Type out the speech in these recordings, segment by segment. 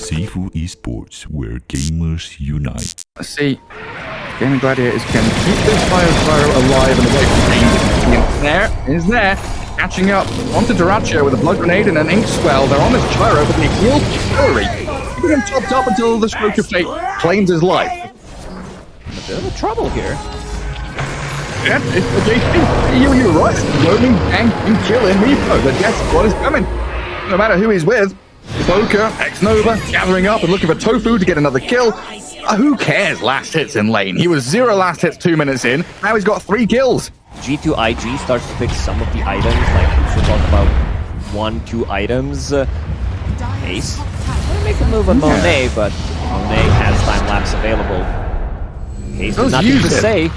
Sifu Esports, where gamers unite. Let's see. Gaming Gladiators can keep this fire alive and away from danger. There is there. Catching up onto Duraccio with a blood grenade and an ink swell. They're on this gyro, but they heal Fury. Keeping him topped up until the stroke of fate claims his life. A bit of trouble here. Yeah, it's the JT. You're right. Roaming gang can kill him. MEEPO. The death squad is coming. No matter who he's with. Boca, X-Nova, gathering up and looking for Tofu to get another kill. Who cares last hits in lane? He was 0 last hits 2 minutes in. Now he's got 3 kills. G2IG starts to pick some of the items, like we should talk about 1-2 items. Ace. Make a move on Monet, but Monet has time lapse available. Ace has nothing to say.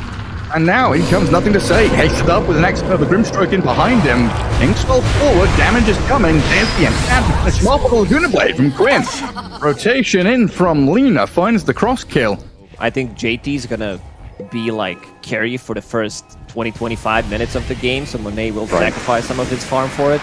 And now he comes nothing to say. Hasted up with an X-Nova Grimstroke in behind him. Inkswell forward, damage is coming. There's the enchantment. A small Laguna Blade from Quinn. Rotation in from Lina finds the cross kill. I think JT's gonna be like carry for the first 20-25 minutes of the game, so Monet will sacrifice some of his farm for it.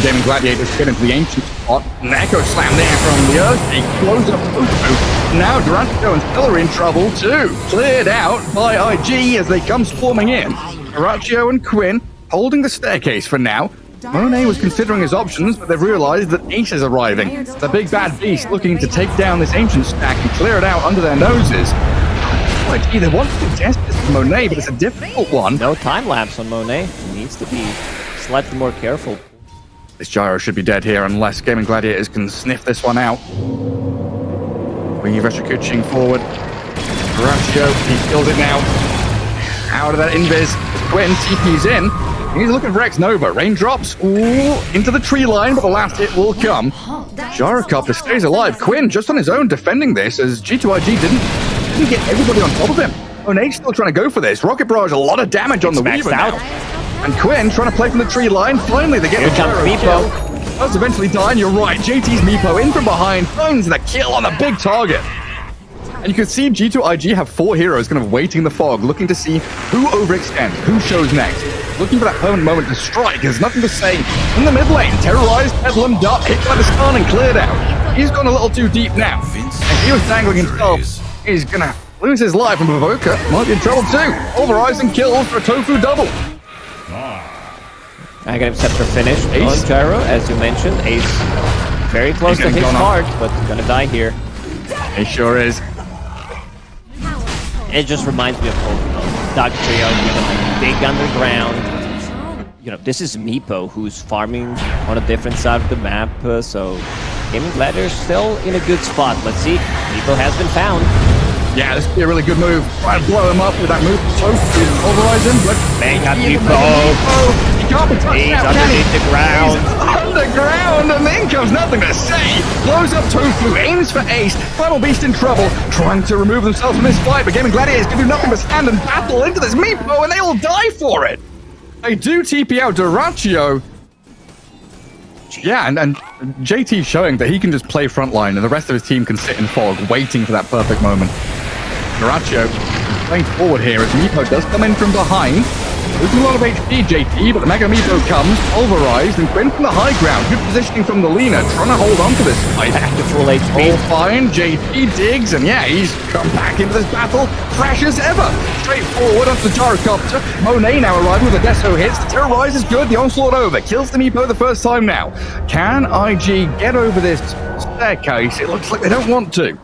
Gaming Gladiators get into the ancient spot. An echo slam there from the earth. He blows up Tofu. Now Duraccio and Stellar in trouble too. Cleared out by IG as they come swarming in. Duraccio and Quinn holding the staircase for now. Monet was considering his options, but they've realized that Ace is arriving. The big bad beast looking to take down this ancient stack and clear it out under their noses. IG, they want to test this with Monet, but it's a difficult one. No time lapse on Monet. He needs to be slightly more careful. This gyro should be dead here unless Gaming Gladiators can sniff this one out. Weave Retrikuching forward. Duraccio, he kills it now. Out of that invis. Quinn TP's in. He's looking for X-Nova. Raindrops, ooh, into the tree line, but the last hit will come. Gyrocopter stays alive. Quinn just on his own defending this as G2IG didn't get everybody on top of him. Monet's still trying to go for this. Rocket Barrage, a lot of damage on the Weaver now. And Quinn trying to play from the tree line. Finally, they get the gyro kill. Does eventually die, and you're right. JT's MEEPO in from behind finds the kill on a big target. And you can see G2IG have 4 heroes kind of waiting in the fog, looking to see who overextends, who shows next. Looking for that permanent moment to strike. There's nothing to say. In the mid lane, terrorized, Bedlam, Dot, hit by the stun and cleared out. He's gone a little too deep now. And he was dangling himself. He's gonna lose his life, and Boca might be in trouble too. Pulverizing kills for a Tofu double. Aghanim Scepter finished on Gyro, as you mentioned. Ace very close to his heart, but gonna die here. He sure is. It just reminds me of Pokemon. Dog Trio, big underground. This is MEEPO who's farming on a different side of the map, so Gaming Gladiators still in a good spot. Let's see. MEEPO has been found. Yeah, this would be a really good move. Try to blow him up with that move. Tofu pulverize him, but bang on MEEPO. He can't be touched. He's underneath the ground. He's underground, and then comes nothing to say. Blows up Tofu, aims for Ace. Final Beast in trouble, trying to remove themselves from this fight, but Gaming Gladiators can do nothing but stand and battle into this MEEPO, and they will die for it. They do TP out Duraccio. Yeah, and JT showing that he can just play frontline, and the rest of his team can sit in fog, waiting for that perfect moment. Duraccio playing forward here as MEEPO does come in from behind. Losing a lot of HP, JT, but the Mega MEEPO comes, pulverized, and Quinn from the high ground. Good positioning from the Lina, trying to hold on to this fight. Back to full HP. All fine, JT digs, and yeah, he's come back into this battle, fresh as ever. Straight forward onto the Gyrocopter. Monet now arriving with the Deso hits. The Terrorize is good, the onslaught over. Kills the MEEPO the first time now. Can IG get over this staircase? It looks like they don't want to.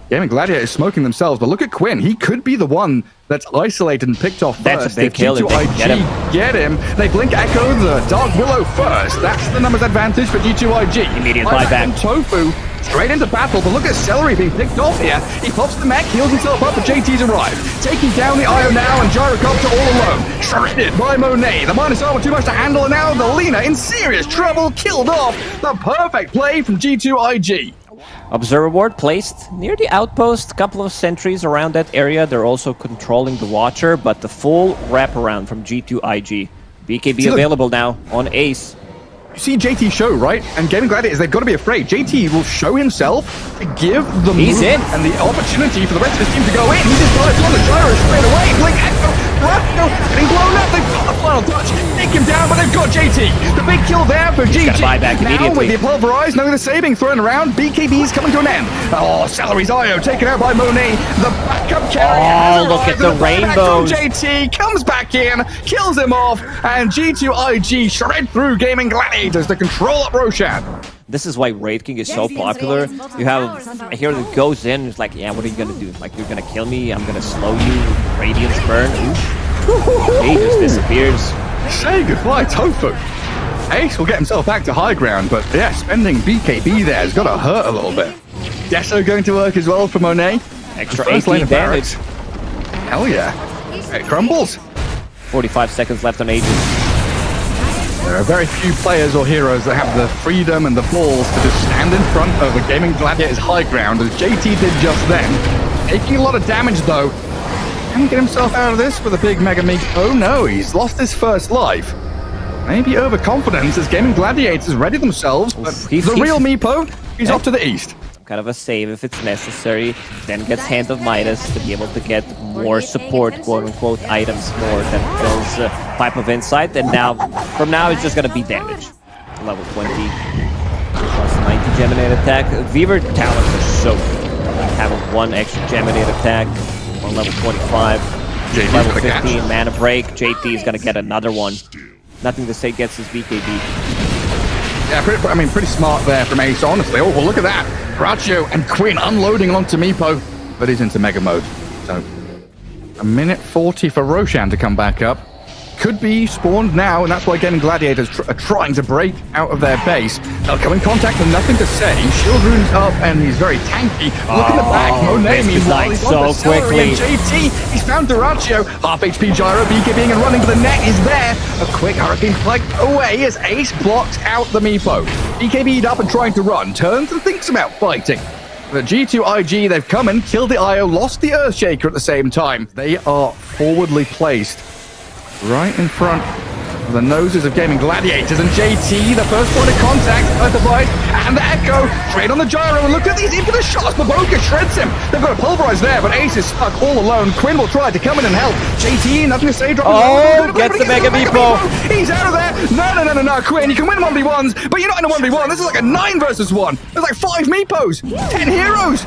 Gaming Gladiator is smoking themselves, but look at Quinn. He could be the one that's isolated and picked off first. That's a big kill if they get him. They blink Echo the Dark Willow first. That's the numbers advantage for G2IG. Immediate buyback. Tofu straight into battle, but look at Celery being picked off here. He pops the mech, heals himself up, but JT's arrived. Taking down the Io now, and Gyrocopter all alone. Shredded by Monet. The minus armor too much to handle, and now the Lina in serious trouble, killed off. The perfect play from G2IG. Observer ward placed near the outpost, couple of sentries around that area. They're also controlling the Watcher, but the full wraparound from G2IG. BKB available now on Ace. see JT show, right? And Gaming Gladiators, they've got to be afraid. JT will show himself to give the move and the opportunity for the rest of his team to go in. He just dives on the gyro straight away. Blink, Echo, getting blown up. They've got the final touch. Take him down, but they've got JT. The big kill there for GG. Now with the pulverized, no, the saving thrown around. BKB's coming to an end. Oh, Salary's IO taken out by Monet. The backup carry. Oh, look at the rainbows. JT comes back in, kills him off, and G2IG shred through Gaming Gladiators to control up Roshan. This is why Raid King is so popular. You have a hero that goes in, it's like, yeah, what are you gonna do? Like, you're gonna kill me, I'm gonna slow you, Radiance burn. He just disappears. Say goodbye, Tofu. Ace will get himself back to high ground, but yeah, spending BKB there has got to hurt a little bit. Deso going to work as well for Monet. Extra 18 damage. Hell yeah. It crumbles. 45 seconds left on Aegis. There are very few players or heroes that have the freedom and the balls to just stand in front of a Gaming Gladiators high ground, as JT did just then. Taking a lot of damage though. Can he get himself out of this with a big Mega Meek? Oh no, he's lost his first life. Maybe overconfidence as Gaming Gladiators ready themselves, but the real Meepo, he's off to the east. Kind of a save if it's necessary, then gets Hand of Midas to be able to get more support, quote-unquote, items more than Phil's Pipe of Insight, and now, from now, it's just going to be damage. Level 20, plus 90 Geminate attack. Weaver talents are so good. Have one extra Geminate attack on level 25. JT's level 15, Mana Break. JT is going to get another one. Nothing to say gets his BKB. Yeah, pretty smart there from Ace, honestly. Oh, well, look at that. Braccio and Quinn unloading onto Meepo, but he's into Mega Mode. So, a minute 40 for Roshan to come back up. Could be spawned now, and that's why Gaming Gladiators are trying to break out of their base. They'll come in contact with nothing to say. Shield rune's up, and he's very tanky. Look at the back. Monet, meanwhile, he's on so quickly. JT, he's found Duraccio. Half HP gyro, BKBing and running, but the net is there. A quick Hurricane Flag away as Ace blocks out the Meepo. BKB'd up and trying to run. Turns and thinks about fighting. The G2IG, they've come and killed the IO, lost the Earthshaker at the same time. They are forwardly placed right in front of the noses of Gaming Gladiators, and JT, the first point of contact, Earthified, and the Echo, straight on the gyro, and look at these infinite shots, Maboka shreds him. They've got a pulverize there, but Ace is stuck all alone. Quinn will try to come in and help. JT, nothing to say, dropping gets the Mega Meepo. He's out of there. No, Quinn, you can win 1v1s, but you're not in a 1v1. This is like a 9 versus 1. There's like 5 Meepos, 10 heroes.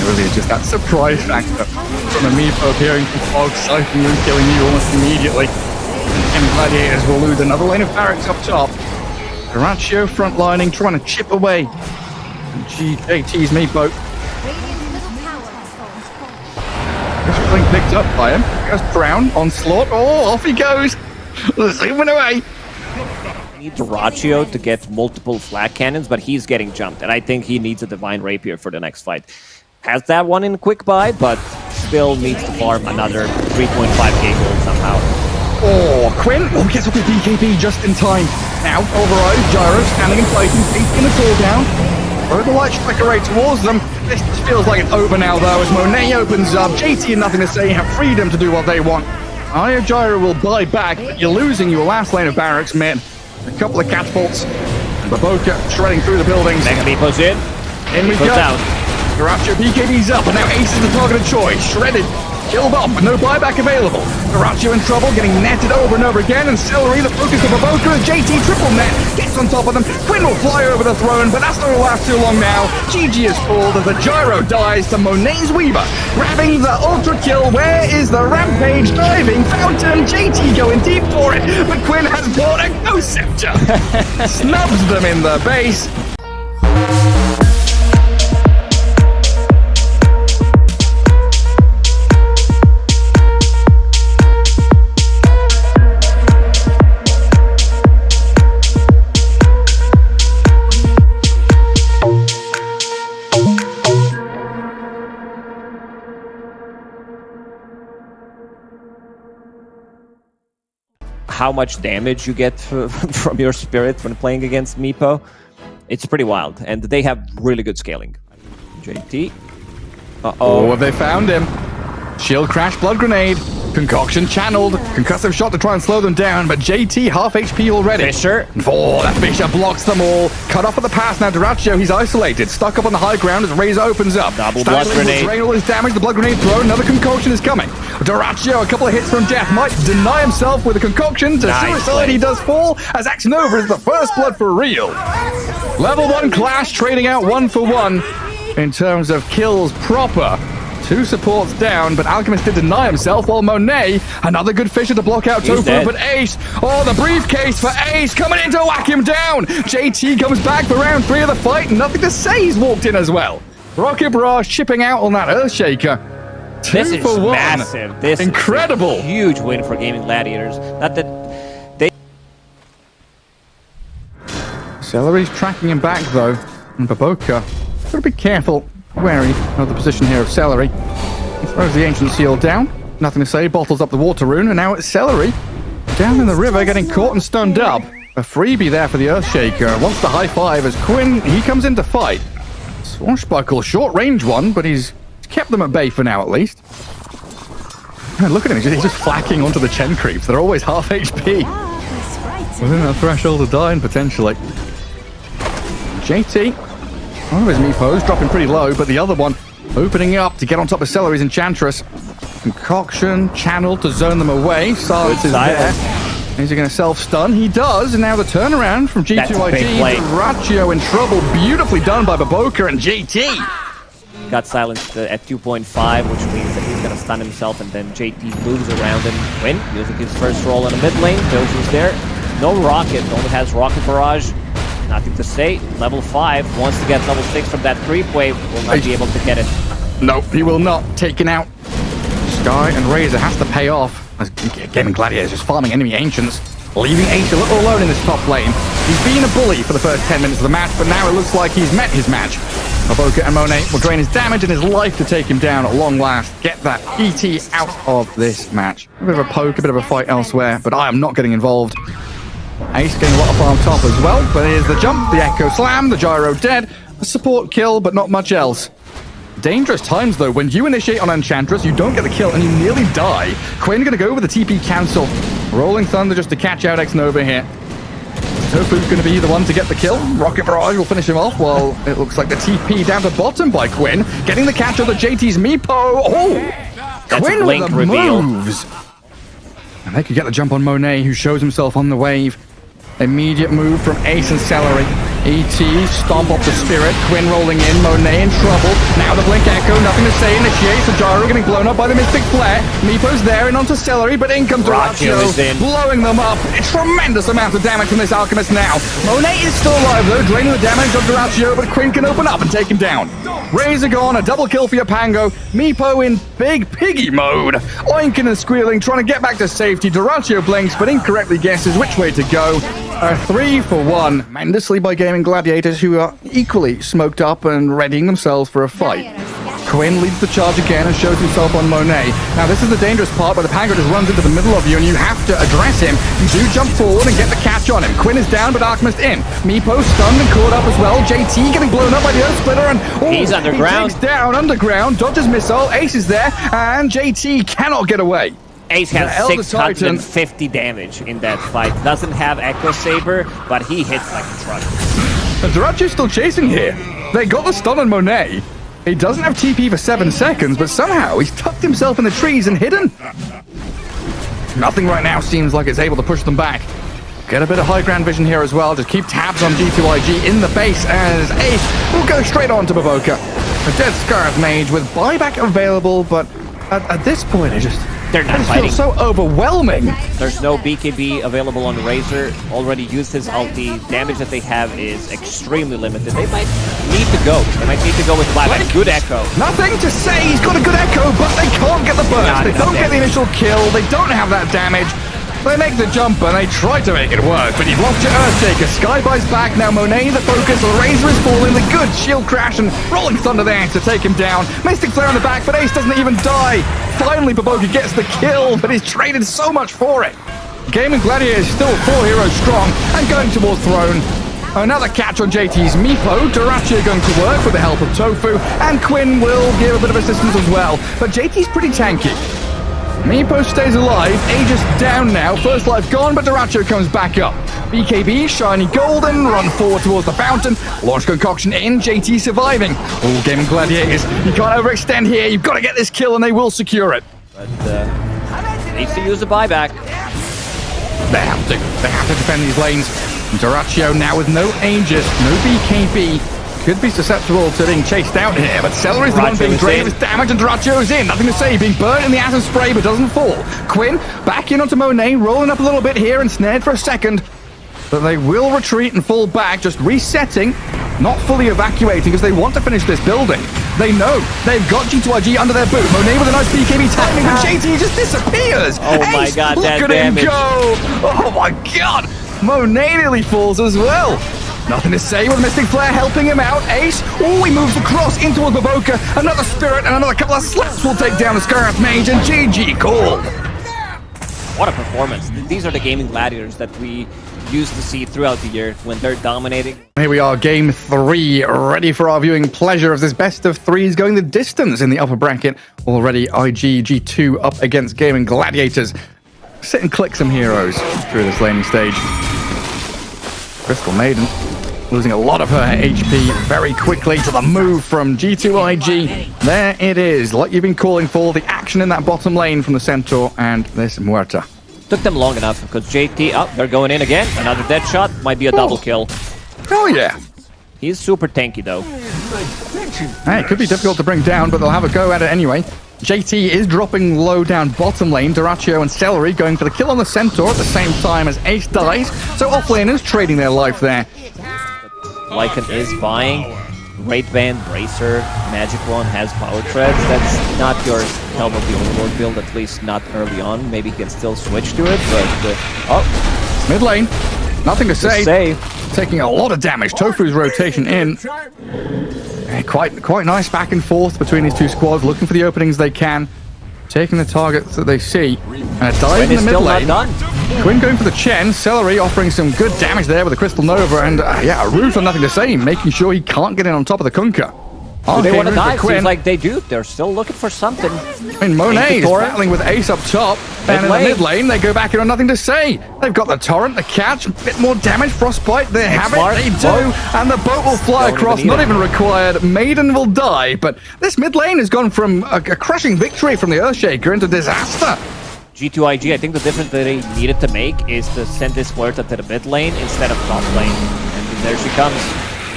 It really is just that surprise factor from a Meepo appearing from fog, siphoning you and killing you almost immediately. And Gladiators will lose another lane of barracks up top. Duraccio frontlining, trying to chip away. And JT's Meepo. This blink picked up by him. Goes Brown, onslaught. Oh, off he goes. Zooming away. Need Duraccio to get multiple flag cannons, but he's getting jumped, and I think he needs a Divine Rapier for the next fight. Has that one in quick buy, but still needs to farm another 3.5k gold somehow. Oh, Quinn gets up with BKB just in time. Now, Override, Gyro standing and fighting, taking the tool down. Throw the light striker right towards them. This feels like it's over now, though, as Monet opens up. JT and nothing to say, have freedom to do what they want. Io Gyro will buy back, but you're losing your last lane of barracks mid. A couple of catapults. And Baboka shredding through the buildings. Mega Meepo's in. In we go. Out. Duraccio BKB's up, and now Ace is the target of choice. Shredded. Killed off, but no buyback available. Duraccio in trouble, getting netted over and over again, and Celery, the focus of Baboka, and JT triple net, gets on top of them. Quinn will fly over the throne, but that's not going to last too long now. GG is pulled as the gyro dies to Monet's Weaver. Grabbing the ultra kill, where is the rampage diving fountain? JT going deep for it, but Quinn has bought a Ghost Scepter. Snubs them in the base. How much damage you get from your spirit when playing against Meepo, it's pretty wild, and they have really good scaling. JT. Oh, have they found him? Shield crash, blood grenade. Concoction channeled. Concussive shot to try and slow them down, but JT half HP already. Fisher. Oh, that Fisher blocks them all. Cut off at the pass now. Duraccio, he's isolated. Stuck up on the high ground as Razor opens up. Double blood grenade. Drain all his damage. The blood grenade thrown. Another concoction is coming. Duraccio, a couple of hits from death, might deny himself with a concoction. To suicide, he does fall as Axe Nova is the first blood for real. Level 1 clash, trading out 1 for 1 in terms of kills proper. 2 supports down, but Alchemist did deny himself, while Monet, another good Fisher to block out Tofu, but Ace, oh, the briefcase for Ace coming in to whack him down. JT comes back for round 3 of the fight, nothing to say, he's walked in as well. Rocket Barrage chipping out on that Earthshaker. 2 This is for 1. massive. This incredible. Is a huge win for Gaming Gladiators. Not that they... Celery's tracking him back, though, and Baboka, gotta be careful. Wary of the position here of Celery. He throws the Ancient Seal down. Nothing to say, bottles up the Water Rune, and now it's Celery. Down in the river, getting caught and stunned up. A freebie there for the Earthshaker. Wants the high five as Quinn, he comes in to fight. Swashbuckle, short range one, but he's kept them at bay for now at least. And look at him, he's just flacking onto the Chen creeps. They're always half HP. Within that threshold of dying, potentially. JT. One of his MEEPOs dropping pretty low, but the other one opening up to get on top of Celery's Enchantress. Concoction, channel to zone them away. Silence is there. Is he going to self-stun? He does, and now the turnaround from G2IG. Duraccio in trouble. Beautifully done by Baboka and JT. Got silenced at 2.5, which means that he's going to stun himself, and then JT moves around him. Quinn using his first roll in the mid lane. Dozu's there. No rocket, only has Rocket Barrage. Nothing to say. Level 5 wants to get level 6 from that creep wave. Will not be able to get it. Nope, he will not. Taken out. Sky and Razor has to pay off. As Gaming Gladiators just farming enemy Ancients. Leaving Ace a little alone in this top lane. He's been a bully for the first 10 minutes of the match, but now it looks like he's met his match. Baboka and Monet will drain his damage and his life to take him down at long last. Get that ET out of this match. A bit of a poke, a bit of a fight elsewhere, but I am not getting involved. Ace getting a lot of farm top as well, but here's the jump, the Echo Slam, the Gyro dead, a support kill, but not much else. Dangerous times, though. When you initiate on Enchantress, you don't get the kill, and you nearly die. Quinn gonna go with the TP cancel. Rolling Thunder just to catch out X Nova here. Tofu's gonna be the one to get the kill. Rocket Barrage will finish him off, while it looks like the TP down to bottom by Quinn. Getting the catch of the JT's MEEPO. Oh! That's Quinn a blink with the reveal. moves. And they could get the jump on Monet, who shows himself on the wave. Immediate move from Ace and Celery. ET, stomp off the Spirit. Quinn rolling in, Monet in trouble. Now the Blink Echo, nothing to say. Initiates, the Gyro getting blown up by the Mystic Flare. MEEPO's there and onto Celery, but in comes Duraccio, blowing them up. A tremendous amount of damage from this Alchemist now. Monet is still alive though, draining the damage of Duraccio, but Quinn can open up and take him down. Razor gone, a double kill for your Pango. MEEPO in big piggy mode. Oinking and squealing, trying to get back to safety. Duraccio blinks, but incorrectly guesses which way to go. A 3 for 1. Tremendously by Gaming Gladiators, who are equally smoked up and readying themselves for a fight. Quinn leads the charge again and shows himself on Monet. Now this is the dangerous part, where the Pango just runs into the middle of you and you have to address him. You do jump forward and get the catch on him. Quinn is down, but Alchemist in. MEEPO stunned and caught up as well. JT getting blown up by the Earth Splitter, and he's underground. He takes down underground, dodges missile, Ace is there, and JT cannot get away. Ace has 650 damage in that fight. Doesn't have Echo Saber, but he hits like a truck. And Duraccio's still chasing here. They got the stun on Monet. He doesn't have TP for 7 seconds, but somehow he's tucked himself in the trees and hidden. Nothing right now seems like it's able to push them back. Get a bit of high ground vision here as well. Just keep tabs on G2IG in the base as Ace will go straight on to Baboka. A dead Scarf Mage with buyback available, but at this point they're not fighting. Feels so overwhelming. There's no BKB available on Razor. Already used his ulti. Damage that they have is extremely limited. They might need to go. They might need to go with buyback. Good Echo. Nothing to say. He's got a good Echo, but they can't get the burst. They don't get the initial kill. They don't have that damage. They make the jump and they try to make it work, but you've lost your Earthshaker. Sky buys back. Now Monet the focus. Razor is falling. The good shield crash and Rolling Thunder there to take him down. Mystic Flare on the back, but Ace doesn't even die. Finally, Baboka gets the kill, but he's traded so much for it. Gaming Gladiator is still 4 heroes strong and going towards Throne. Another catch on JT's MEEPO. Duraccio going to work with the help of Tofu, and Quinn will give a bit of assistance as well. But JT's pretty tanky. MEEPO stays alive. Aegis down now. First life gone, but Duracho comes back up. BKB, shiny golden, run forward towards the fountain. Launch concoction in, JT surviving. All Gaming Gladiators. You can't overextend here. You've got to get this kill, and they will secure it. But needs to use a buyback. They have to. They have to defend these lanes. Duracho now with no Aegis, no BKB. Could be susceptible to being chased out here, but Celery's the one being drained with damage, and Duracho's in. Nothing to say, being burnt in the acid spray, but doesn't fall. Quinn back in onto Monet, rolling up a little bit here and snared for a second. But they will retreat and fall back, just resetting, not fully evacuating, because they want to finish this building. They know they've got G2IG under their boot. Monet with a nice BKB timing, but JT just disappears. Oh my Ace, god, look that at damage. him go! Oh my god! Monet nearly falls as well. Nothing to say with Mystic Flare helping him out. Ace, oh, he moves across in towards Baboka. Another Spirit and another couple of slaps will take down the Scarab Mage, and GG called. What a performance. These are the Gaming Gladiators that we used to see throughout the year when they're dominating. Here we are, game 3, ready for our viewing pleasure as this best of 3 is going the distance in the upper bracket. Already IG G2 up against Gaming Gladiators. Sit and click some heroes through this laning stage. Crystal Maiden losing a lot of her HP very quickly to the move from G2IG. There it is, like you've been calling for, the action in that bottom lane from the Centaur and this Muerta. Took them long enough because JT, oh, they're going in again. Another dead shot, might be a double kill. Oh yeah. He's super tanky though. Hey, it could be difficult to bring down, but they'll have a go at it anyway. JT is dropping low down bottom lane. Duracho and Celery going for the kill on the Centaur at the same time as Ace dies. So offlaners trading their life there. Lycan is buying. Great Band, Bracer, Magic One has Power Treads. That's not your Helm of the Overlord build, at least not early on. Maybe he can still switch to it, but... oh, mid lane. Nothing to say. Taking a lot of damage. Tofu's rotation in. Quite nice back and forth between these two squads, looking for the openings they can. Taking the targets that they see. And a dive in the mid lane. Quinn going for the Chen. Celery offering some good damage there with the Crystal Nova. And yeah, a root on nothing to say, making sure he can't get in on top of the Kunkka. Do they want to dive? Seems like they do. They're still looking for something. I mean, Monet is battling with Ace up top. And in the mid lane, they go back in on nothing to say. They've got the Torrent, the catch, a bit more damage, Frostbite. They have it, they do. And the boat will fly across, not even required. Maiden will die. But this mid lane has gone from a crushing victory from the Earthshaker into disaster. G2IG, I think the difference that they needed to make is to send this Muerta to the mid lane instead of top lane. And there she comes.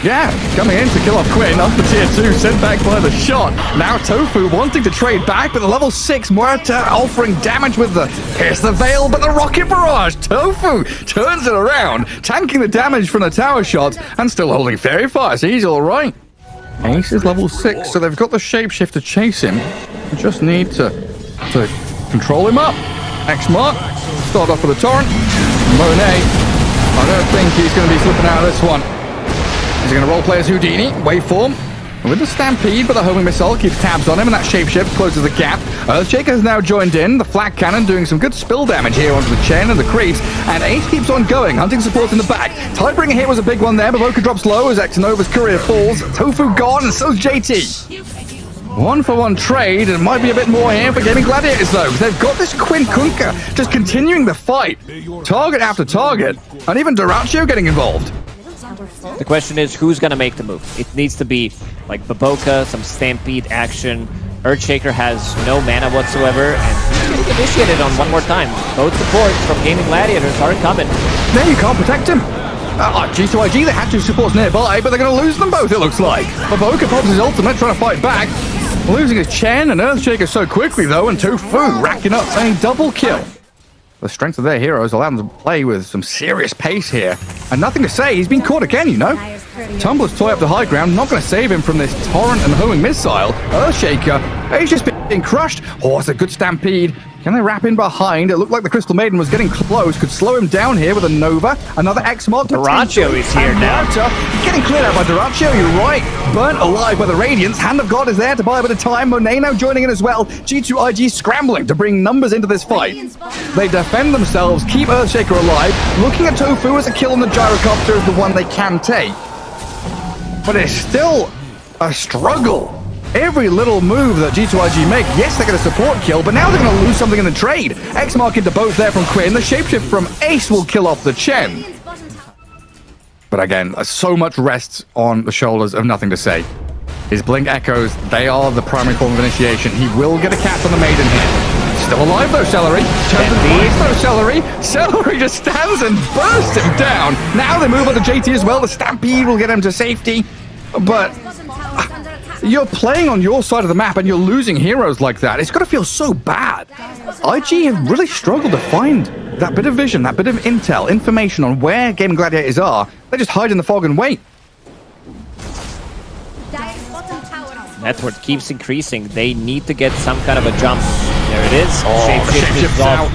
Yeah, coming in to kill off Quinn, up the tier 2, sent back by the shot. Now Tofu wanting to trade back, but the level 6 Muerta offering damage with the Pierce the Veil, but the Rocket Barrage. Tofu turns it around, tanking the damage from the tower shots, and still holding Fairy Fire, so he's alright. Ace is level 6, so they've got the Shapeshift to chase him. They just need to control him up. X-Mark, start off with a Torrent. Monet, I don't think he's going to be slipping out of this one. He's going to roleplay as Houdini, waveform, with the Stampede, but the homing missile keeps tabs on him, and that Shapeshift closes the gap. Earthshaker has now joined in, the Flak Cannon doing some good spill damage here onto the Chen and the creeps, and Ace keeps on going, hunting support in the back. Tidebringer here was a big one there, but Boca drops low as Xenova's courier falls. Tofu gone, and so's JT. 1-for-1 trade, and it might be a bit more here for Gaming Gladiators though, because they've got this Quinn Kunkka just continuing the fight. Target after target, and even Duracho getting involved. The question is, who's going to make the move? It needs to be like Baboka, some Stampede action. Earthshaker has no mana whatsoever, and he's initiated on one more time. Both supports from Gaming Gladiators are coming. There, you can't protect him. G2IG, they had two supports nearby, but they're going to lose them both, it looks like. Baboka pops his ultimate, trying to fight back. Losing his Chen and Earthshaker so quickly, though, and Tofu racking up a double kill. The strength of their heroes allow them to play with some serious pace here. And nothing to say, he's been caught again, you know. Tumbler's toy up to high ground, not going to save him from this Torrent and homing missile. Earthshaker, he's just being crushed. Oh, it's a good Stampede. Can they wrap in behind? It looked like the Crystal Maiden was getting close. Could slow him down here with a Nova. Another X-Mod. Duracho is here now. Getting cleared out by Duracho, you're right. Burnt alive by the Radiance. Hand of God is there to buy a bit of time. Monet now joining in as well. G2IG scrambling to bring numbers into this fight. They defend themselves, keep Earthshaker alive. Looking at Tofu as a kill on the Gyrocopter is the one they can take. But it's still a struggle every little move that G2IG make. Yes, they're going to support kill, but now they're going to lose something in the trade. X-Mark into both there from Quinn. The shapeshift from Ace will kill off the Chen. But again, so much rests on the shoulders of nothing to say. His Blink Echoes, they are the primary form of initiation. He will get a catch on the Maiden here. Still alive though, Celery. Celery just stands and bursts him down. Now they move on to JT as well. The Stampede will get him to safety. But you're playing on your side of the map and you're losing heroes like that. It's got to feel so bad. IG have really struggled to find that bit of vision, that bit of intel, information on where GAIMIN Gladiators are. They just hide in the fog and wait. Network keeps increasing. They need to get some kind of a jump. There it is. Shapeshift's out.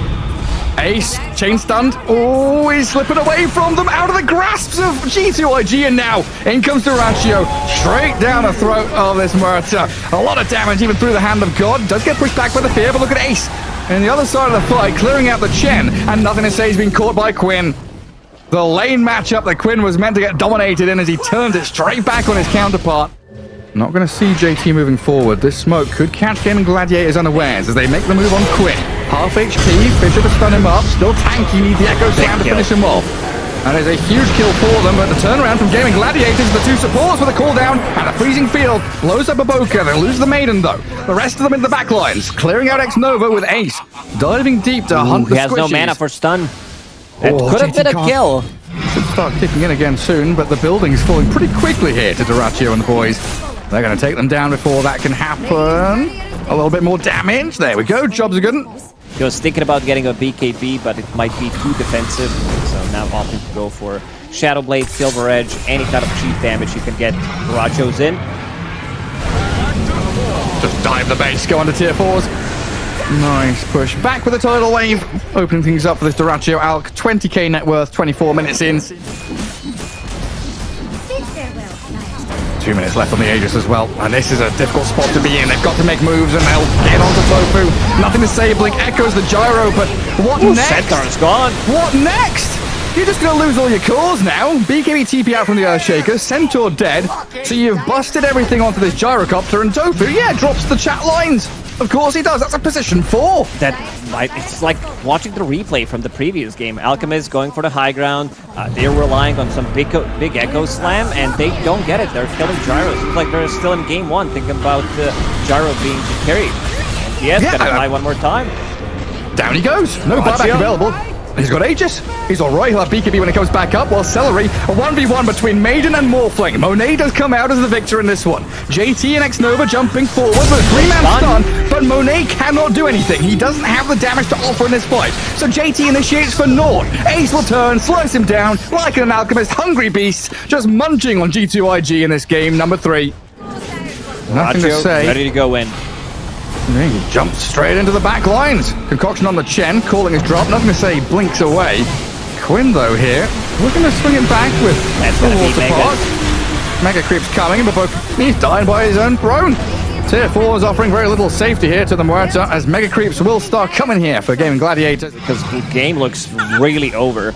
Ace, chain stunned. Oh, he's slipping away from them, out of the grasps of G2IG, and now in comes Duraccio, straight down the throat of this Murta. A lot of damage, even through the hand of God. Does get pushed back by the fear, but look at Ace. And the other side of the fight, clearing out the Chen, and nothing to say, he's been caught by Quinn. The lane matchup that Quinn was meant to get dominated in as he turns it straight back on his counterpart. Not going to see JT moving forward. This smoke could catch GAIMIN Gladiators unawares as they make the move on Quinn. Half HP, Fisher to stun him up. Still tanky, need the Echo Slam to finish him off. And there's a huge kill for them, but the turnaround from GAIMIN Gladiators, the two supports with a cooldown and a freezing field. Blows up Aboka, they lose the Maiden though. The rest of them in the back lines, clearing out X-Nova with Ace. Diving deep to hunt the He has squishies. no mana for stun. That could have been a kill. Should start kicking in again soon, but the building's falling pretty quickly here to Duraccio and the boys. They're going to take them down before that can happen. A little bit more damage. There we go. Jobs are good. He was thinking about getting a BKB, but it might be too defensive. So now opting to go for Shadow Blade, Silver Edge, any kind of cheap damage you can get. Duracio's in. Just dive the base, go onto tier 4s. Nice push. Back with a tidal wave. Opening things up for this Duraccio Alk. 20k net worth, 24 minutes in. 2 minutes left on the Aegis as well, and this is a difficult spot to be in. They've got to make moves, and they'll get onto Tofu. Nothing to say. Blink echoes the gyro, but what next? Centaur's gone. What next? You're just going to lose all your cores now. BKB TP out from the Earthshaker, Centaur dead, so you've busted everything onto this gyrocopter, and Tofu, yeah, drops the chat lines. Of course he does. That's a position 4. It's like watching the replay from the previous game. Alchemist going for the high ground. They're relying on some big Echo Slam, and they don't get it. They're killing gyros. It's like they're still in game 1 thinking about gyro being carried. And yes, gonna fly one more time. Down he goes. No buyback available. He's got Aegis. He's alright. He'll have BKB when he comes back up. While Celery, a 1v1 between Maiden and Morphling. Monet does come out as the victor in this one. JT and X-Nova jumping forward with a 3-man stun, but Monet cannot do anything. He doesn't have the damage to offer in this fight. So JT initiates for naught. Ace will turn, slice him down like an alchemist. Hungry beast, just munching on G2IG in this game, number 3. Nothing to say. Ready to go in. He jumps straight into the back lines. Concoction on the Chen, calling his drop. Nothing to say, blinks away. Quinn, though, here, looking to swing him back with the water park. Mega Creep's coming, but he's dying by his own throne. Tier 4 is offering very little safety here to the Muerta, as Mega Creeps will start coming here for GAIMIN Gladiators. Because the game looks really over.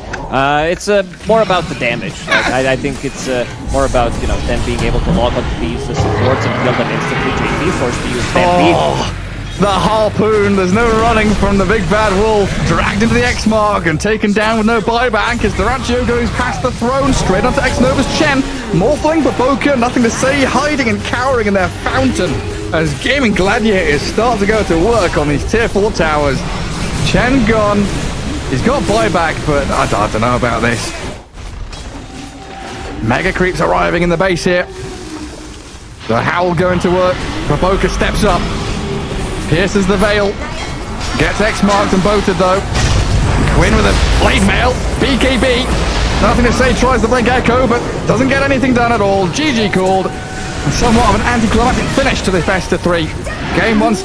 It's more about the damage. I think it's more about, you know, them being able to log onto these supports and kill them instantly. JT forced to use Stampede. The harpoon, there's no running from the big bad wolf. Dragged into the X-Mark and taken down with no buyback as Duraccio goes past the throne, straight onto X-Nova's Chen. Morphling, Baboka, nothing to say, hiding and cowering in their fountain as GAIMIN Gladiators start to go to work on these tier 4 towers. Chen gone. He's got buyback, but I don't know about this. Mega Creeps arriving in the base here. The Howl going to work. Baboka steps up. Pierces the veil. Gets X-marked and boated though. Quinn with a blade mail. BKB. Nothing to say, tries the Blink Echo, but doesn't get anything done at all. GG called. And somewhat of an anticlimactic finish to this best of 3. Game 1 starts.